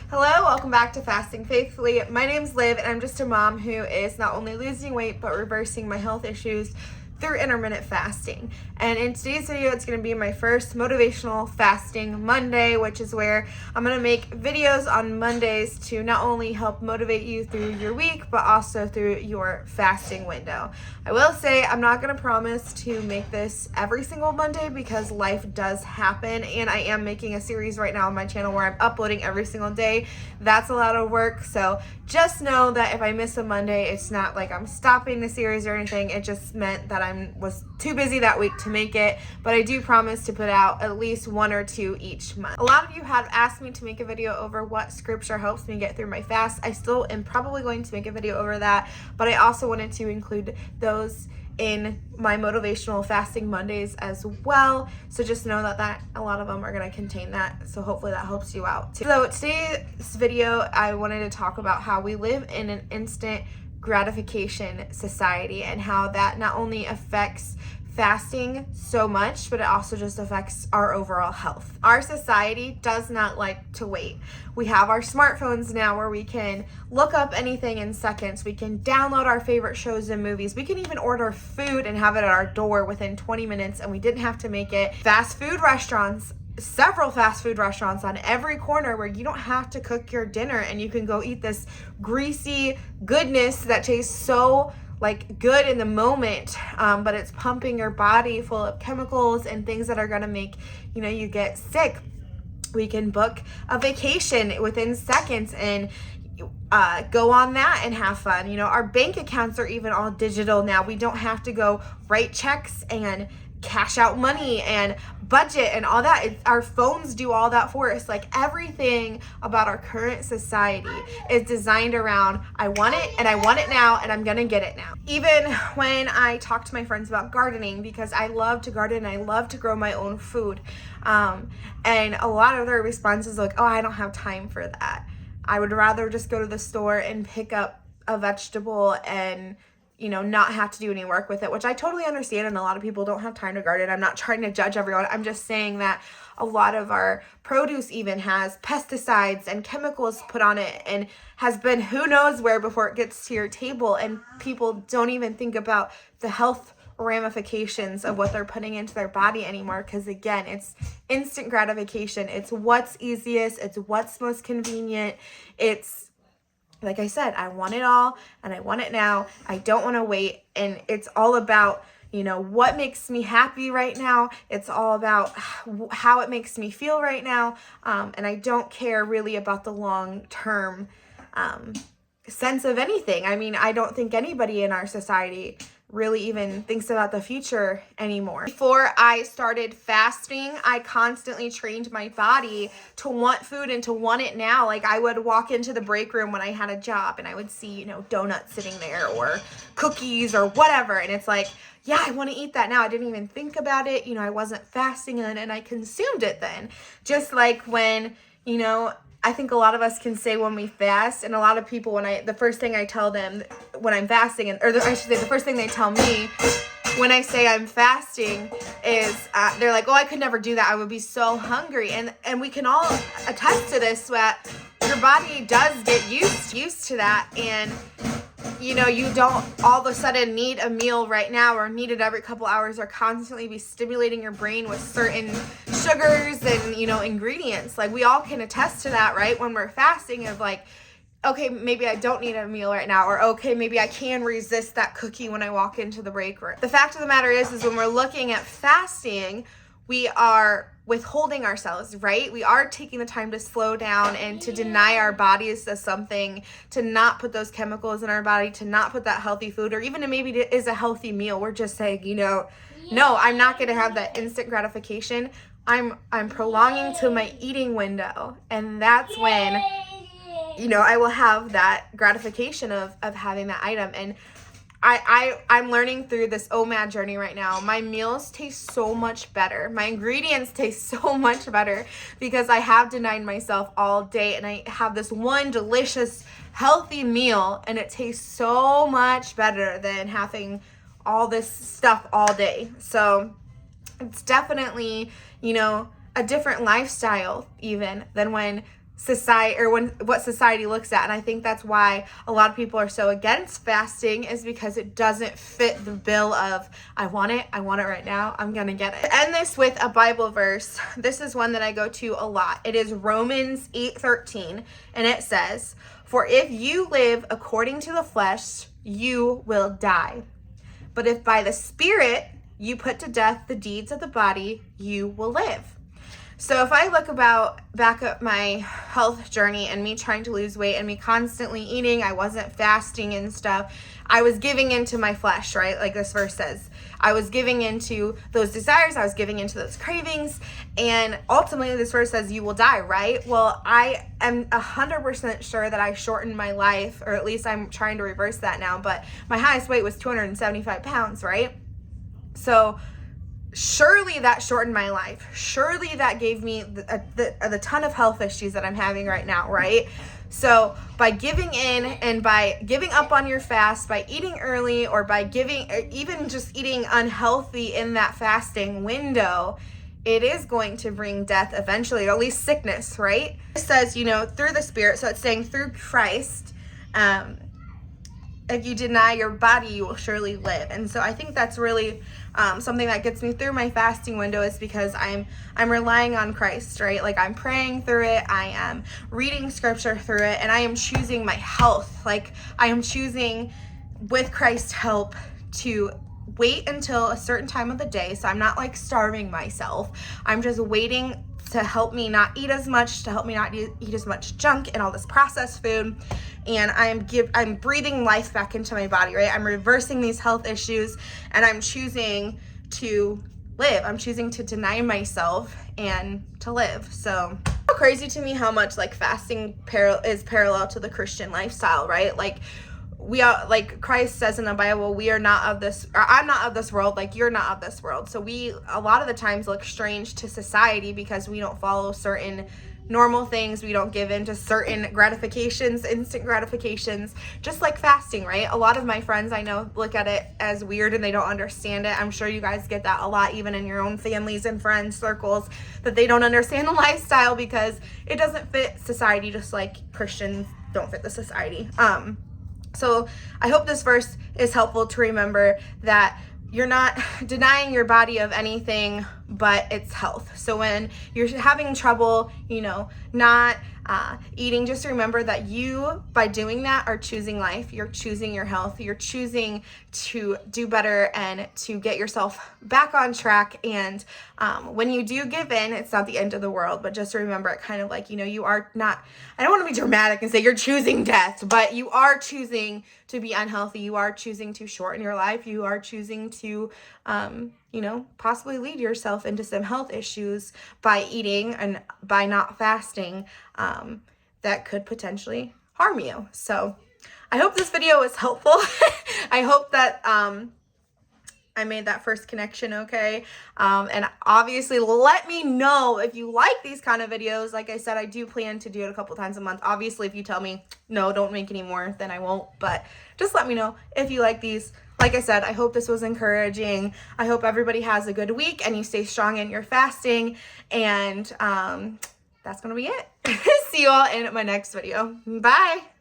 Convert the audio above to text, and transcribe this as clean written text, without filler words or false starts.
Hello, welcome back to Fasting Faithfully. My name's Liv, and I'm just a mom who is not only losing weight, but reversing my health issues through intermittent fasting. And in today's video, it's going to be my first motivational fasting Monday, which is where I'm going to make videos on Mondays to not only help motivate you through your week, but also through your fasting window. I will say I'm not going to promise to make this every single Monday because life does happen, and I am making a series right now on my channel where I'm uploading every single day. That's a lot of work, so just know that if I miss a Monday, it's not like I'm stopping the series or anything. It just meant that I was too busy that week to make it, but I do promise to put out at least one or two each month. A lot of you have asked me to make a video over what scripture helps me get through my fast. I still am probably going to make a video over that, but I also wanted to include those in my motivational fasting Mondays as well. So just know that a lot of them are going to contain that. So hopefully that helps you out too. So today's video, I wanted to talk about how we live in an instant gratification society and how that not only affects fasting so much, but it also just affects our overall health. Our society does not like to wait. We have our smartphones now where we can look up anything in seconds. We can download our favorite shows and movies. We can even order food and have it at our door within 20 minutes, and we didn't have to make it. Fast food restaurants, several fast food restaurants on every corner where you don't have to cook your dinner and you can go eat this greasy goodness that tastes so good in the moment, but it's pumping your body full of chemicals and things that are going to make you get sick. We can book a vacation within seconds and go on that and have fun. Our bank accounts are even all digital now. We don't have to go write checks and cash out money and budget and all that. Our phones do all that for us. Everything about our current society is designed around, I want it and I want it now and I'm gonna get it now. Even when I talk to my friends about gardening, because I love to garden and I love to grow my own food, and a lot of their responses oh, I don't have time for that. I would rather just go to the store and pick up a vegetable and not have to do any work with it, which I totally understand, and a lot of people don't have time to garden. I'm not trying to judge everyone. I'm just saying that a lot of our produce even has pesticides and chemicals put on it and has been who knows where before it gets to your table, and people don't even think about the health ramifications of what they're putting into their body anymore, because again, it's instant gratification. It's what's easiest, it's what's most convenient. It's like I said, I want it all and I want it now. I don't want to wait. And it's all about, what makes me happy right now. It's all about how it makes me feel right now. And I don't care really about the long-term sense of anything. I mean, I don't think anybody in our society really even thinks about the future anymore. Before I started fasting, I constantly trained my body to want food and to want it now. I would walk into the break room when I had a job and I would see, donuts sitting there or cookies or whatever. And it's yeah, I want to eat that now. I didn't even think about it. I wasn't fasting then and I consumed it then. Just like when, I think a lot of us can say when we fast, and a lot of people, the first thing I tell them when I'm fasting, I should say the first thing they tell me when I say I'm fasting is they're like, oh, I could never do that. I would be so hungry. And we can all attest to this, that your body does get used to that. And you don't all of a sudden need a meal right now or need it every couple hours or constantly be stimulating your brain with certain sugars and, ingredients. We all can attest to that, right? When we're fasting of okay, maybe I don't need a meal right now, or okay, maybe I can resist that cookie when I walk into the break room. The fact of the matter is when we're looking at fasting, we are withholding ourselves, right? We are taking the time to slow down and to deny our bodies as something, to not put those chemicals in our body, to not put that healthy food, or even maybe it is a healthy meal. We're just saying, no, I'm not going to have that instant gratification. I'm prolonging to my eating window, and that's when, I will have that gratification of having that item. And I'm learning through this OMAD journey right now. My meals taste so much better. My ingredients taste so much better because I have denied myself all day and I have this one delicious, healthy meal, and it tastes so much better than having all this stuff all day. So it's definitely, a different lifestyle even than when society, or what society looks at. And I think that's why a lot of people are so against fasting, is because it doesn't fit the bill of I want it right now, I'm gonna get it. End this with a Bible verse. This is one that I go to a lot. It is Romans 8:13, and it says, "For if you live according to the flesh, you will die. But if by the Spirit you put to death the deeds of the body, you will live." So if I look back at my health journey and me trying to lose weight and me constantly eating, I wasn't fasting and stuff, I was giving into my flesh, right? Like this verse says, I was giving into those desires, I was giving into those cravings, and ultimately this verse says you will die, right? Well, I am 100% sure that I shortened my life, or at least I'm trying to reverse that now, but my highest weight was 275 pounds, right? So surely that shortened my life. Surely that gave me the ton of health issues that I'm having right now, right? So by giving in and by giving up on your fast, by eating early, or by even just eating unhealthy in that fasting window, it is going to bring death eventually, or at least sickness, right? It says, through the Spirit. So it's saying through Christ, if you deny your body, you will surely live. And so I think that's really something that gets me through my fasting window, is because I'm relying on Christ, right? Like I'm praying through it, I am reading scripture through it, and I am choosing my health. Like I am choosing, with Christ's help, to wait until a certain time of the day. So I'm not like starving myself. I'm just waiting to help me not eat as much, to help me not eat as much junk and all this processed food. And I'm breathing life back into my body, right? I'm reversing these health issues, and I'm choosing to live. I'm choosing to deny myself and to live. So it's crazy to me how much like fasting is parallel to the Christian lifestyle, right? Like we are, like Christ says in the Bible, we are not of this, or I'm not of this world, like you're not of this world. So we a lot of the times look strange to society because we don't follow certain normal things. We don't give in to certain gratifications, instant gratifications, just like fasting, right? A lot of my friends I know look at it as weird and they don't understand it. I'm sure you guys get that a lot, even in your own families and friends circles, that they don't understand the lifestyle because it doesn't fit society, just like Christians don't fit the society. So I hope this verse is helpful to remember that you're not denying your body of anything but its health. So when you're having trouble, not eating, just remember that you, by doing that, are choosing life. You're choosing your health. You're choosing to do better and to get yourself back on track. And when you do give in, it's not the end of the world, but just remember it kind of like, you are not, I don't want to be dramatic and say you're choosing death, but you are choosing to be unhealthy. You are choosing to shorten your life. You are choosing to, possibly lead yourself into some health issues by eating and by not fasting that could potentially harm you. So I hope this video was helpful. I hope that I made that first connection okay. And obviously let me know if you like these kind of videos. Like I said, I do plan to do it a couple times a month. Obviously, if you tell me, no, don't make any more, then I won't. But just let me know if you like these. Like I said, I hope this was encouraging. I hope everybody has a good week and you stay strong in your fasting. And that's going to be it. See you all in my next video. Bye.